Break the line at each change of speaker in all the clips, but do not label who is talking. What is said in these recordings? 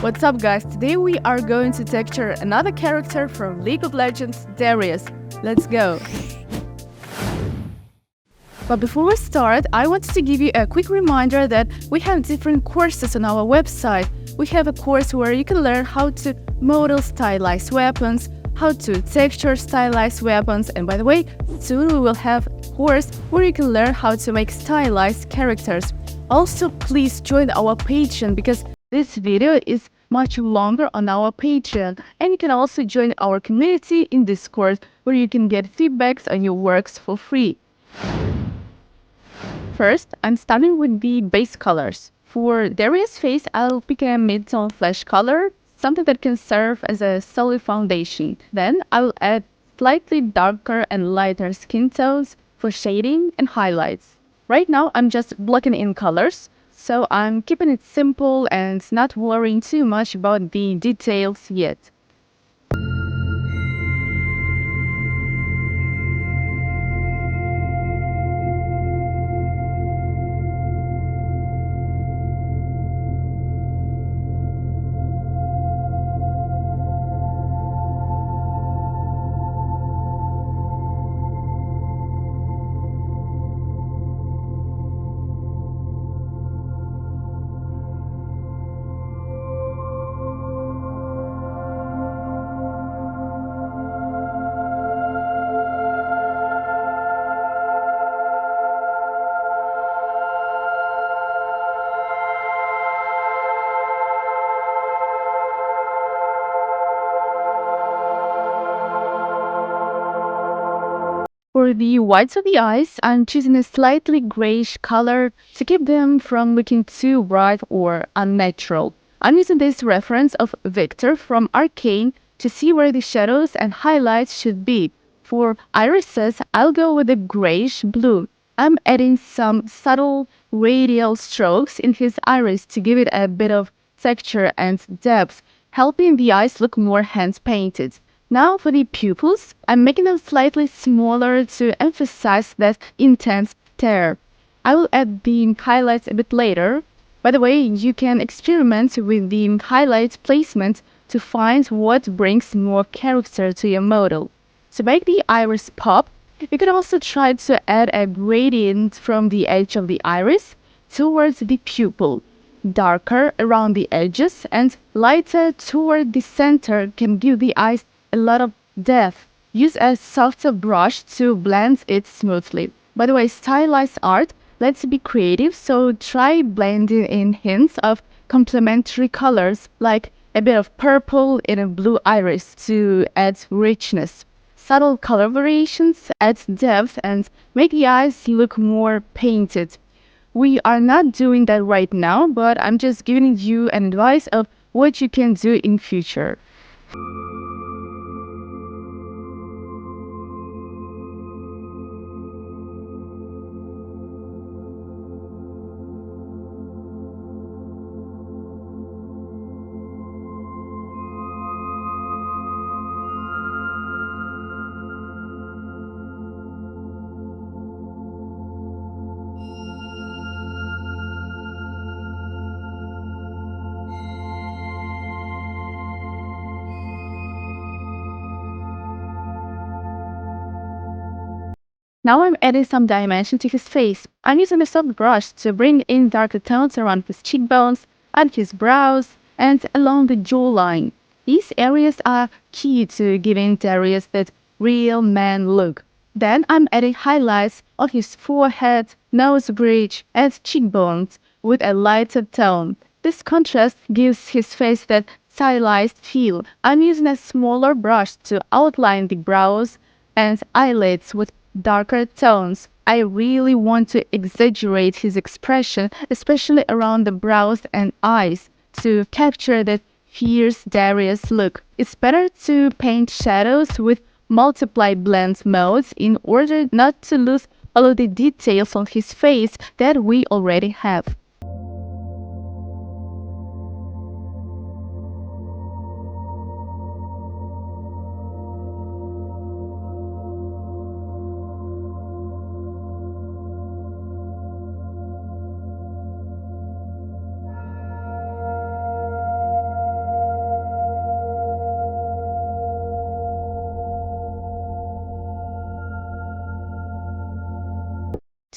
What's up guys, today we are going to texture another character from League of Legends, Darius. Let's go! But before we start, I wanted to give you a quick reminder that we have different courses on our website. We have a course where you can learn how to model stylized weapons, how to texture stylized weapons, and by the way, soon we will have a course where you can learn how to make stylized characters. Also, please join our Patreon because this video is much longer on our Patreon, and you can also join our community in Discord where you can get feedbacks on your works for free. First, I'm starting with the base colors. For Darius' face, I'll pick a mid-tone flesh color, something that can serve as a solid foundation. Then I'll add slightly darker and lighter skin tones for shading and highlights. Right now, I'm just blocking in colors, so I'm keeping it simple and not worrying too much about the details yet. For the whites of the eyes, I'm choosing a slightly grayish color to keep them from looking too bright or unnatural. I'm using this reference of Victor from Arcane to see where the shadows and highlights should be. For irises, I'll go with a grayish blue. I'm adding some subtle radial strokes in his iris to give it a bit of texture and depth, helping the eyes look more hand-painted. Now for the pupils, I'm making them slightly smaller to emphasize that intense stare. I will add the highlights a bit later. By the way, you can experiment with the highlight placement to find what brings more character to your model. To make the iris pop, you can also try to add a gradient from the edge of the iris towards the pupil. Darker around the edges and lighter toward the center can give the eyes a lot of depth. Use a softer brush to blend it smoothly. By the way, stylized art lets you be creative, so try blending in hints of complementary colors like a bit of purple in a blue iris to add richness. Subtle color variations add depth and make the eyes look more painted. We are not doing that right now, but I'm just giving you an advice of what you can do in future. Now I'm adding some dimension to his face. I'm using a soft brush to bring in darker tones around his cheekbones, and his brows, and along the jawline. These areas are key to giving Darius that real man look. Then I'm adding highlights on his forehead, nose bridge, and cheekbones with a lighter tone. This contrast gives his face that stylized feel. I'm using a smaller brush to outline the brows and eyelids with darker tones. I really want to exaggerate his expression, especially around the brows and eyes, to capture that fierce Darius look. It's better to paint shadows with multiply blend modes in order not to lose all of the details on his face that we already have.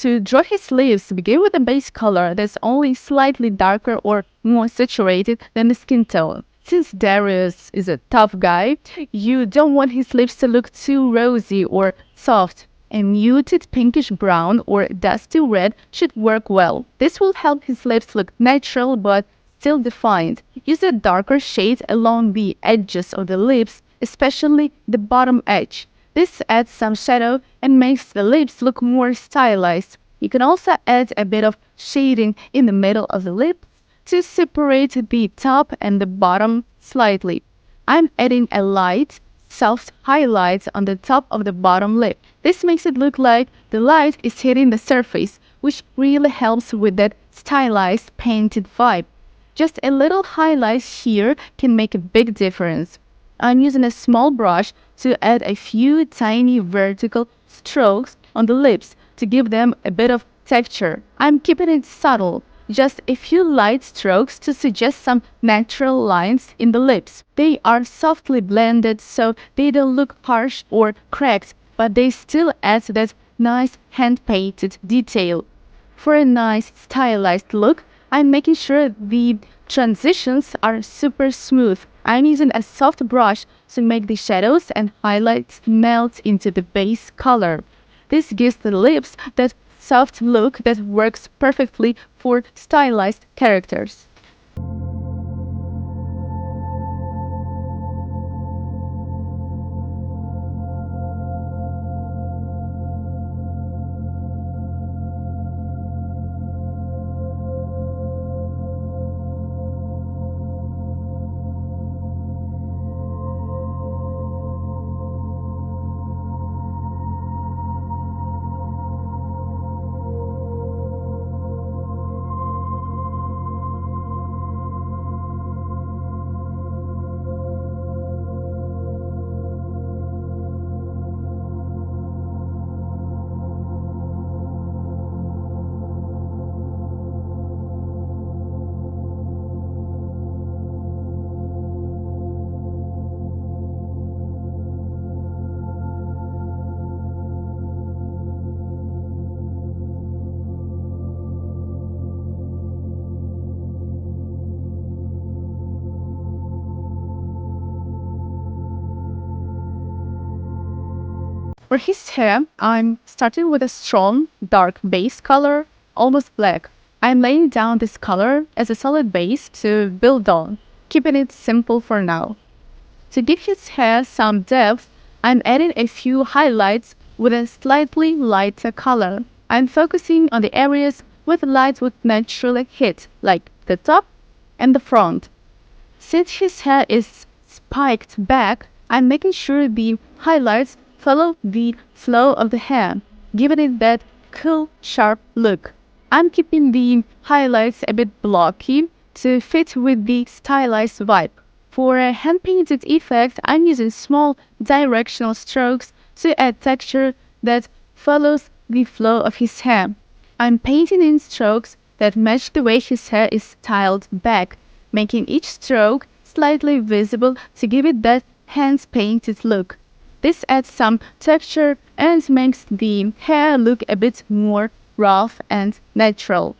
To draw his lips, begin with a base color that's only slightly darker or more saturated than the skin tone. Since Darius is a tough guy, you don't want his lips to look too rosy or soft. A muted pinkish brown or dusty red should work well. This will help his lips look natural but still defined. Use a darker shade along the edges of the lips, especially the bottom edge. This adds some shadow and makes the lips look more stylized. You can also add a bit of shading in the middle of the lips to separate the top and the bottom slightly. I'm adding a light, soft highlight on the top of the bottom lip. This makes it look like the light is hitting the surface, which really helps with that stylized painted vibe. Just a little highlight here can make a big difference. I'm using a small brush to add a few tiny vertical strokes on the lips to give them a bit of texture. I'm keeping it subtle, just a few light strokes to suggest some natural lines in the lips. They are softly blended so they don't look harsh or cracked, but they still add that nice hand-painted detail. For a nice stylized look, I'm making sure the transitions are super smooth. I'm using a soft brush to make the shadows and highlights melt into the base color. This gives the lips that soft look that works perfectly for stylized characters. For his hair, I'm starting with a strong, dark base color, almost black. I'm laying down this color as a solid base to build on, keeping it simple for now. To give his hair some depth, I'm adding a few highlights with a slightly lighter color. I'm focusing on the areas where the light would naturally hit, like the top and the front. Since his hair is spiked back, I'm making sure the highlights follow the flow of the hair, giving it that cool, sharp look. I'm keeping the highlights a bit blocky to fit with the stylized vibe. For a hand-painted effect, I'm using small directional strokes to add texture that follows the flow of his hair. I'm painting in strokes that match the way his hair is styled back, making each stroke slightly visible to give it that hand-painted look. This adds some texture and makes the hair look a bit more rough and natural.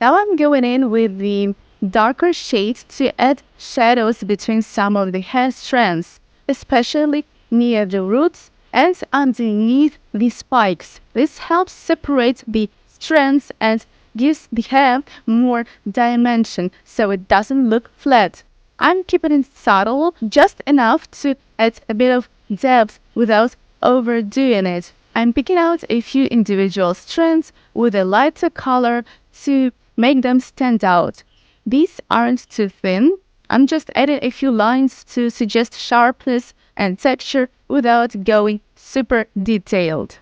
Now I'm going in with the darker shades to add shadows between some of the hair strands, especially near the roots and underneath the spikes. This helps separate the strands and gives the hair more dimension so it doesn't look flat. I'm keeping it subtle, just enough to add a bit of depth without overdoing it. I'm picking out a few individual strands with a lighter color to make them stand out. These aren't too thin. I'm just adding a few lines to suggest sharpness and texture without going super detailed.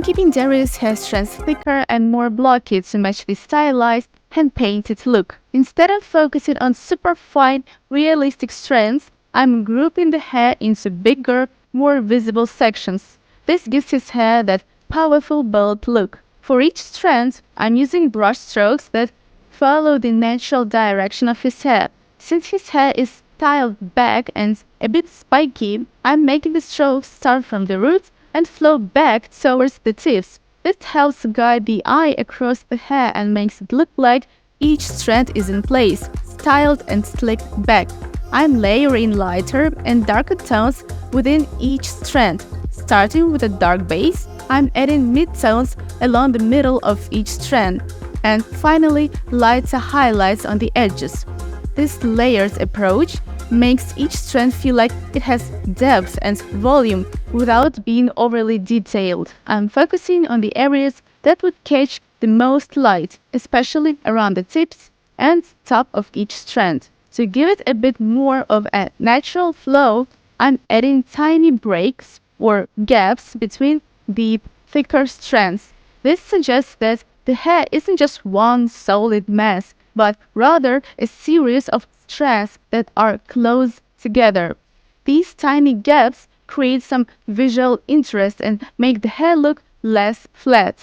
Keeping Darius' hair strands thicker and more blocky to match the stylized, hand-painted look. Instead of focusing on super fine, realistic strands, I'm grouping the hair into bigger, more visible sections. This gives his hair that powerful, bold look. For each strand, I'm using brush strokes that follow the natural direction of his hair. Since his hair is styled back and a bit spiky, I'm making the strokes start from the roots and flow back towards the tips. This helps guide the eye across the hair and makes it look like each strand is in place, styled and slicked back. I'm layering lighter and darker tones within each strand. Starting with a dark base, I'm adding mid-tones along the middle of each strand, and finally lighter highlights on the edges. This layered approach makes each strand feel like it has depth and volume without being overly detailed. I'm focusing on the areas that would catch the most light, especially around the tips and top of each strand. To give it a bit more of a natural flow, I'm adding tiny breaks or gaps between the thicker strands. This suggests that the hair isn't just one solid mass, but rather a series of strands that are close together. These tiny gaps create some visual interest and make the hair look less flat.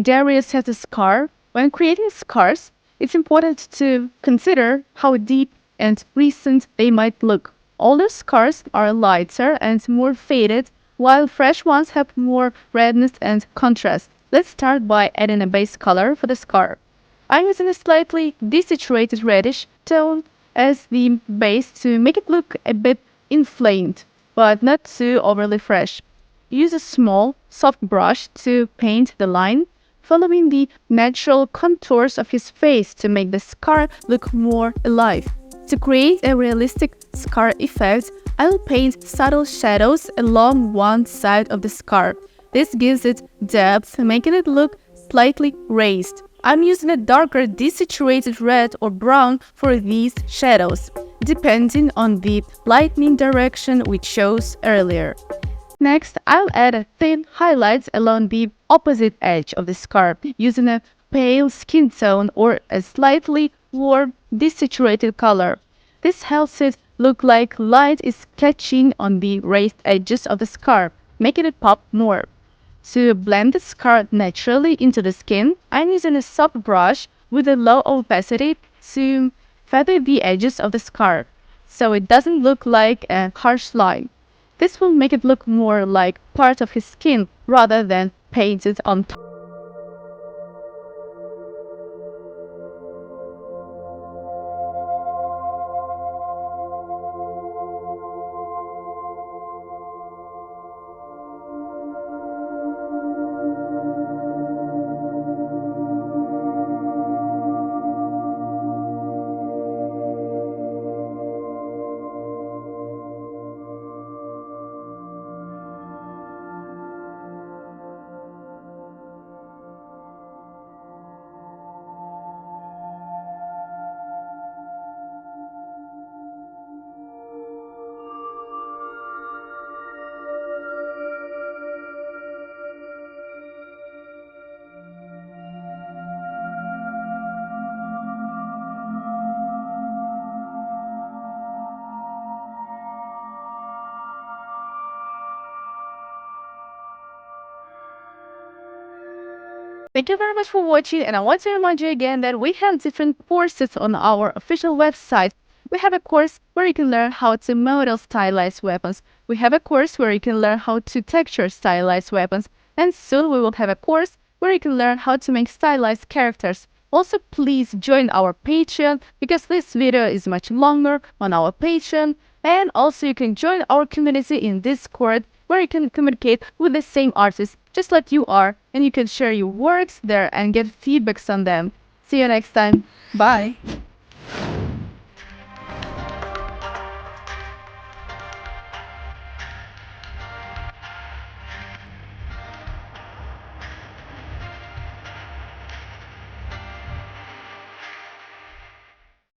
Darius has a scar. When creating scars, it's important to consider how deep and recent they might look. Older scars are lighter and more faded, while fresh ones have more redness and contrast. Let's start by adding a base color for the scar. I'm using a slightly desaturated reddish tone as the base to make it look a bit inflamed, but not too overly fresh. Use a small, soft brush to paint the line, following the natural contours of his face to make the scar look more alive. To create a realistic scar effect, I'll paint subtle shadows along one side of the scar. This gives it depth, making it look slightly raised. I'm using a darker desaturated red or brown for these shadows, depending on the lightning direction we chose earlier. Next, I'll add a thin highlights along the opposite edge of the scarf using a pale skin tone or a slightly warm, desaturated color. This helps it look like light is catching on the raised edges of the scarf, making it pop more. To blend the scarf naturally into the skin, I'm using a soft brush with a low opacity to feather the edges of the scarf, so it doesn't look like a harsh line. This will make it look more like part of his skin rather than painted on top. Thank you very much for watching, and I want to remind you again that we have different courses on our official website. We have a course where you can learn how to model stylized weapons. We have a course where you can learn how to texture stylized weapons. And soon we will have a course where you can learn how to make stylized characters. Also, please join our Patreon because this video is much longer on our Patreon. And also you can join our community in Discord where you can communicate with the same artists just like you are, and you can share your works there and get feedbacks on them. See you next time. Bye.